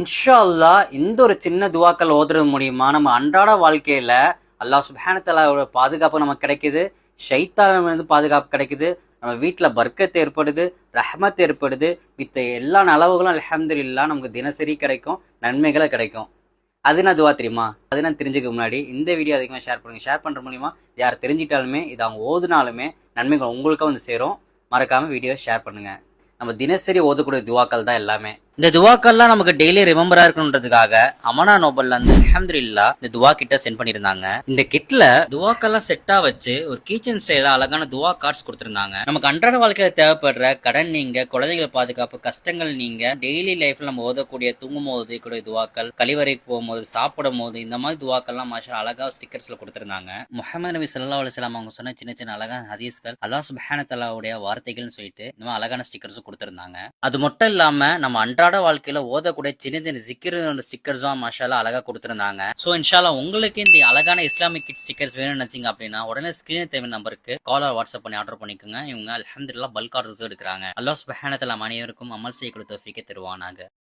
இன்ஷா அல்லாஹ் இந்த ஒரு சின்ன துவாக்கள் ஓதுறது மூலியமா நம்ம அன்றாட வாழ்க்கையில அல்லாஹ் சுப்ஹானஹு தஆலாவோட பாதுகாப்பு நமக்கு கிடைக்குது. ஷைத்தானிடம் இருந்து பாதுகாப்பு கிடைக்குது. நம்ம வீட்டுல பர்க்கத் ஏற்படுது, ரஹ்மத் ஏற்படுது. மித்த எல்லா நலவுகளும் அல்ஹம்துலில்லாஹ் நமக்கு தினசரி கிடைக்கும், நன்மைகளை கிடைக்கும். அது என்ன துவா தெரியுமா? அது என்ன தெரிஞ்சுக்க முன்னாடி இந்த வீடியோ அதிகமாக ஷேர் பண்ணுங்க. ஷேர் பண்ற மூலியமா யார் தெரிஞ்சிட்டாலுமே இது அவங்க ஓதுனாலுமே நன்மைகள் உங்களுக்கும் வந்து சேரும். மறக்காம வீடியோ ஷேர் பண்ணுங்க. நம்ம தினசரி ஓதக்கூடிய துவாக்கள் தான் எல்லாமே. இந்த துவாக்கள்லாம் நமக்கு டெய்லி ரிமெம்பரா இருக்கணுன்றதுக்காக அமனா நோபல்ல இருந்து அல்ஹம்துலில்லாஹ் இந்த துவா கிட்ட சென்ட் பண்ணிருந்தாங்க. இந்த கிட்ல துவாக்கெல்லாம் செட்டா வச்சு ஒரு கீச்சன் ஸ்டைல அழகான துவா கார்ட்ஸ் கொடுத்திருந்தாங்க. நமக்கு அன்றாட வாழ்க்கையில தேவைப்படுற கடன் நீங்க, குழந்தைகள் பாதுகாப்பு, கஷ்டங்கள் நீங்க, டெய்லி லைஃப்ல நம்ம ஓதக்கூடிய தூங்கும் போது கூட துவாக்கள், கழிவறைக்கு போகும்போது, சாப்பிடும் போது இந்த மாதிரி துவாக்கள்லாம் மாஷா அழகா ஸ்டிக்கர்ஸ்ல கொடுத்திருந்தாங்க. முஹம்மது நபி ஸல்லல்லாஹு அலைஹி வஸல்லம் அவங்க சொன்ன சின்ன சின்ன அழகான ஹதீஸ்கள், அல்லாஹ் சுப்ஹானஹு தஆலாவுடைய வார்த்தைகள்னு சொல்லிட்டு இந்த மாதிரி அழகான ஸ்டிக்கர்ஸும் கொடுத்திருந்தாங்க. அது மட்டும் இல்லாம நம்ம அன்றாட வாழ்க்கையில ஓதக்கூடிய சின்ன சின்ன ஜிக்ர் ஸ்டிக்கர்ஸும் மாஷால்லா அழகா கொடுத்திருந்தாங்க. சோ இன்ஷால்லா உங்களுக்கு இந்த அழகான இஸ்லாமிக் கிட் ஸ்டிக்கர்ஸ் வேணும்னு நினைச்சீங்க அப்படின்னா உடனே ஸ்கிரீன் தேவை நம்பருக்கு கால் ஆர் வாட்ஸ்அப் பண்ணி ஆர்டர் பண்ணிக்கோங்க. இவங்க அல்ஹம்துலில்லாஹ் பல்க் ஆர்டர்ஸ் எடுக்கிறாங்க. அல்லாஹ் சுப்ஹானஹு வ தஆலா அனைவருக்கும் அமல் செய்ய கொடுத்த தௌஃபீக்கை தருவானாக.